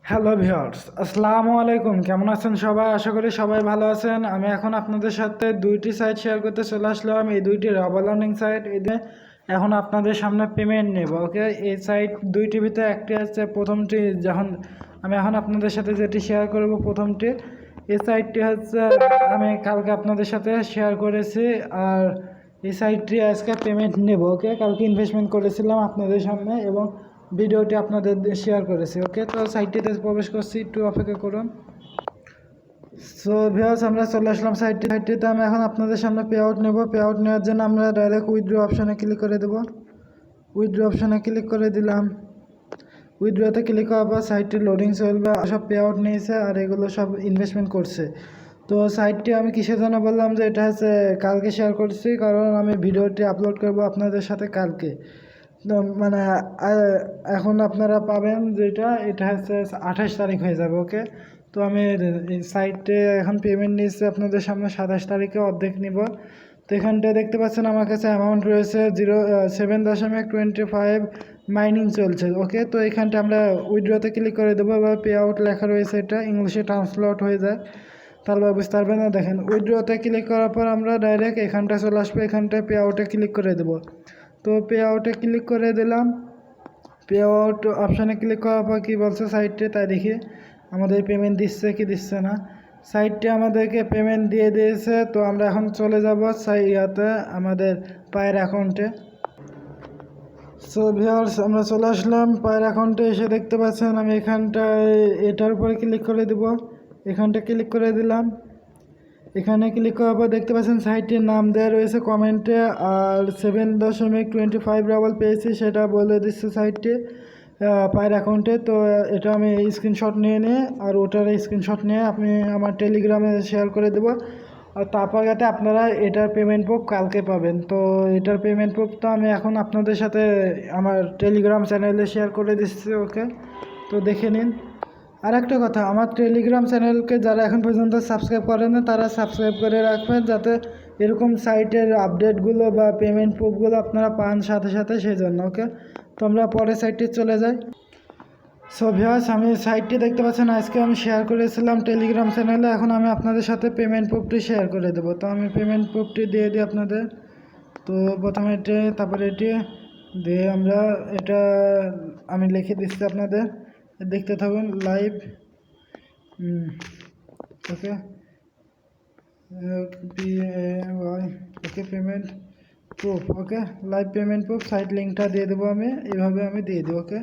Hello viewers, আসসালামু আলাইকুম। কেমন আছেন সবাই? আশা করি সবাই ভালো আছেন। আমি এখন আপনাদের সাথে দুইটি সাইট শেয়ার করতে চলে আসলাম। এই দুইটি রাবার লার্নিং সাইট। এখন আপনাদের সামনে পেমেন্ট নেব। ওকে, এই সাইট দুইটির ভিতরে একটি আছে প্রথমটি। যখন আমি এখন আপনাদের সাথে যেটি শেয়ার করব প্রথমটি, এই সাইটটি হচ্ছে আমি কালকে আপনাদের সাথে শেয়ার করেছি। আর এই সাইটটি আজকে পেমেন্ট নেব। ওকে, কালকে ইনভেস্টমেন্ট করেছিলাম আপনাদের সামনে এবং ভিডিওটি আপনাদের শেয়ার করেছি। ওকে, তো সাইটটিতে প্রবেশ করছি, একটু অপেক্ষা করুন। সো ভিউয়ার্স, আমরা চলে আসলাম সাইটটিতে। আমি এখন আপনাদের সামনে পে আউট নেব। পে আউট নেওয়ার জন্য আমরা ডাইরেক্ট উইথড্র অপশানে ক্লিক করে দেব। উইথড্র অপশানে ক্লিক করে দিলাম। উইথড্রতে ক্লিক করার পর সাইটটি লোডিং চলবে। সব পে আউট নিয়েছে আর এগুলো সব ইনভেস্টমেন্ট করছে। তো সাইটটি আমি কিসের জন্য বললাম যে এটা হচ্ছে কালকে শেয়ার করছি, কারণ আমি ভিডিওটি আপলোড করব আপনাদের সাথে কালকে। তো মানে এখন আপনারা পাবেন যেটা, এটা হচ্ছে 28 তারিখ হয়ে যাবে। ওকে, তো আমি এই সাইটে এখন পেমেন্ট নিচ্ছি আপনাদের সামনে 27 তারিখে অর্ধেক নিব। তো এখানটায় দেখতে পাচ্ছেন আমার কাছে অ্যামাউন্ট রয়েছে 7.25 মাইনিং চলছে। ওকে, তো এখানটা আমরা উইথড্রতে ক্লিক করে দেবো বা পে আউট লেখা রয়েছে, এটা ইংলিশে ট্রান্সলেট হয়ে যায়, তাহলে বুঝতে পারবেন না। দেখেন, উইথড্রতে ক্লিক করার পর আমরা ডাইরেক্ট এখানটা চলে আসবো। এখানটায় পে আউটে ক্লিক করে দেবো। তো পে আউটে ক্লিক করে দিলাম। পে আউট অপশানে ক্লিক করার পর কী বলছে সাইটে তাই দেখি আমাদের পেমেন্ট দিচ্ছে কি দিচ্ছে না। সাইটটি আমাদেরকে পেমেন্ট দিয়ে দিয়েছে। তো আমরা এখন চলে যাব আমাদের পায়ের অ্যাকাউন্টে। সো ভিউয়ার্স, আমরা চলে আসলাম পায়ের অ্যাকাউন্টে। এসে দেখতে পাচ্ছেন আমি এখানটায় এটার উপরে ক্লিক করে দেব। এখানটা ক্লিক করে দিলাম। এখানে ক্লিক করার পর দেখতে পাচ্ছেন সাইটটির নাম দেওয়া রয়েছে কমেন্টে, আর 7.25 রাবল পেয়েছি সেটা বলে দিচ্ছে সাইটটি পায়ের অ্যাকাউন্টে। তো এটা আমি স্ক্রিনশট নিয়ে আর ওটার স্ক্রিনশট নিয়ে আপনি আমার টেলিগ্রামে শেয়ার করে দেবো। আর তারপর যাতে আপনারা এটার পেমেন্ট প্রুফ কালকে পাবেন। তো এটার পেমেন্ট প্রুফ তো আমি এখন আপনাদের সাথে আমার টেলিগ্রাম চ্যানেলে শেয়ার করে দিচ্ছি। ওকে, তো দেখে নিন। আর একটা কথা, আমার টেলিগ্রাম চ্যানেলকে যারা এখন পর্যন্ত সাবস্ক্রাইব করেন না তারা সাবস্ক্রাইব করে রাখবেন, যাতে এরকম সাইটের আপডেটগুলো বা পেমেন্ট প্রুফগুলো আপনারা পান সাথে সাথে, সেই জন্য। ওকে, তো আমরা পরের সাইটটি চলে যাই। সো ভিউয়ার্স, আমি সাইটটি দেখতে পাচ্ছেন আজকে আমি শেয়ার করেছিলাম টেলিগ্রাম চ্যানেলে। এখন আমি আপনাদের সাথে পেমেন্ট প্রুফটি শেয়ার করে দেবো। তো আমি পেমেন্ট প্রুফটি দিয়ে দিই আপনাদের। তো প্রথমে এটি, তারপরে এটি দিয়ে আমরা এটা আমি লিখে দিচ্ছি আপনাদের, দেখতে থাকুন লাইভ। ওকে, ওকে পেমেন্ট প্রুফ। ওকে, লাইভ পেমেন্ট প্রুফ সাইট লিঙ্কটা দিয়ে দেবো আমি, এইভাবে আমি দিয়ে দেবো। ওকে,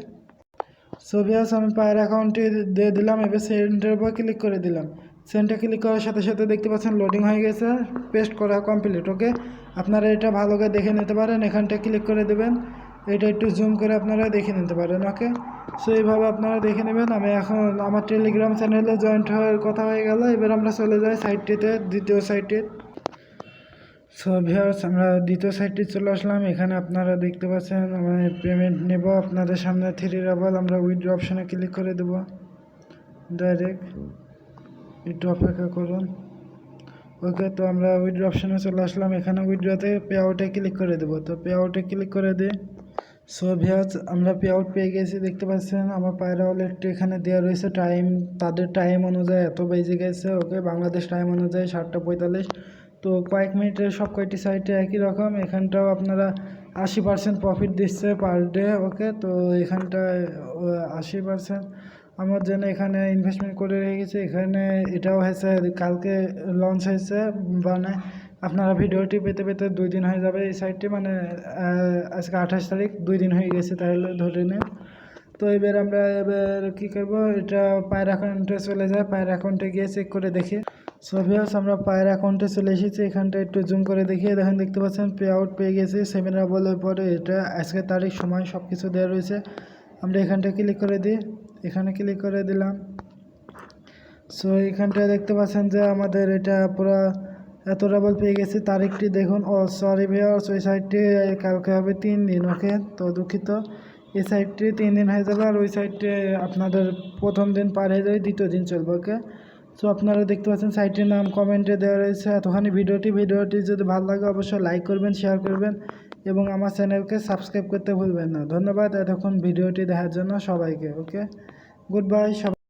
সো ভিউয়ার্স, আমি পায়ের অ্যাকাউন্টে দিয়ে দিলাম। এবার সেন্ডের উপর ক্লিক করে দিলাম। সেন্ডে ক্লিক করার সাথে সাথে দেখতে পাচ্ছেন লোডিং হয়ে গেছে, পেস্ট করা কমপ্লিট। ওকে, আপনারা এটা ভালো করে দেখে নিতে পারেন। এখানটা ক্লিক করে দেবেন, এটা একটু জুম করে আপনারা দেখে নিতে পারেন। ওকে, সো এইভাবে আপনারা দেখে নেবেন। আমি এখন আমার টেলিগ্রাম চ্যানেলে জয়েন্ট হওয়ার কথা হয়ে গেল। এবার আমরা চলে যাই সাইটটিতে, দ্বিতীয় সাইটে। সো ভিউয়ার্স, আমরা দ্বিতীয় সাইটটি চলে আসলাম। এখানে আপনারা দেখতে পাচ্ছেন আমি পেমেন্ট নেব আপনাদের সামনে 3 রাবল। আমরা উইথড্র অপশানে ক্লিক করে দেব ডাইরেক্ট, একটু অপেক্ষা করুন। ওকে, তো আমরা উইথড্র অপশানে চলে আসলাম। এখানে উইথড্রতে পে আউটে ক্লিক করে দেবো। তো পে আউটে ক্লিক করে দিই। সো ভিউয়ার্স, আমরা পে আউট পেয়ে গেছি। দেখতে পাচ্ছেন আমার পায়ের ওয়ালেটটি এখানে দেওয়া রয়েছে টাইম, তাদের টাইম অনুযায়ী এত বেজে গেছে। ওকে, বাংলাদেশ টাইম অনুযায়ী 7:45। তো কয়েক মিনিটের সব কয়টি সাইটে একই রকম। এখানটাও আপনারা 80% প্রফিট দিচ্ছে পার ডে। ওকে, তো এখানটায় 80% আমার জন্য এখানে ইনভেস্টমেন্ট করে রেখেছে। এখানে এটাও হয়েছে কালকে লঞ্চ হয়েছে, মানে আপনারা ভিডিওটি পেতে পেতে 2 দিন হয়ে যাবে এই সাইটটি, মানে আজকে 28 তারিখ, 2 দিন হয়ে গেছে তাহলে ধরে নিন। তো আমরা কী করবো, এটা পায়ের অ্যাকাউন্টে চলে যায়। পায়ের অ্যাকাউন্টে গিয়ে চেক করে দেখি। সো ভিউয়ার্স, আমরা পায়ের অ্যাকাউন্টে চলে এসেছি। এখানটা একটু জুম করে দেখিয়ে দেখেন, দেখতে পাচ্ছেন পে আউট পেয়ে গেছি 7 রাবলের পরে। এটা আজকের তারিখ, সময় সব কিছু দেওয়া রয়েছে। আমরা এখানটা ক্লিক করে দিই। এখানে ক্লিক করে দিলাম। সো এখানটায় দেখতে পাচ্ছেন যে আমাদের এটা পুরো এত রাবল পেয়ে গেছি। তারিখটি দেখুন। ও সরি ভিউয়ার্স, ওই সাইডটি কালকে হবে 3 দিন। ওকে, তো দুঃখিত, এই সাইডটি 3 দিন হয়ে যাবে, আর ওই সাইডটি আপনাদের প্রথম দিন পার হয়ে যাবে, দ্বিতীয় দিন চলবে। ওকে, সো আপনারা দেখতে পাচ্ছেন সাইটটির নাম কমেন্টে দেওয়া রয়েছে। এতখানি ভিডিওটি যদি ভালো লাগে অবশ্যই লাইক করবেন, শেয়ার করবেন এবং আমার চ্যানেলকে সাবস্ক্রাইব করতে ভুলবেন না। ধন্যবাদ এতক্ষণ ভিডিওটি দেখার জন্য সবাইকে। ওকে, গুড বাই সবাই।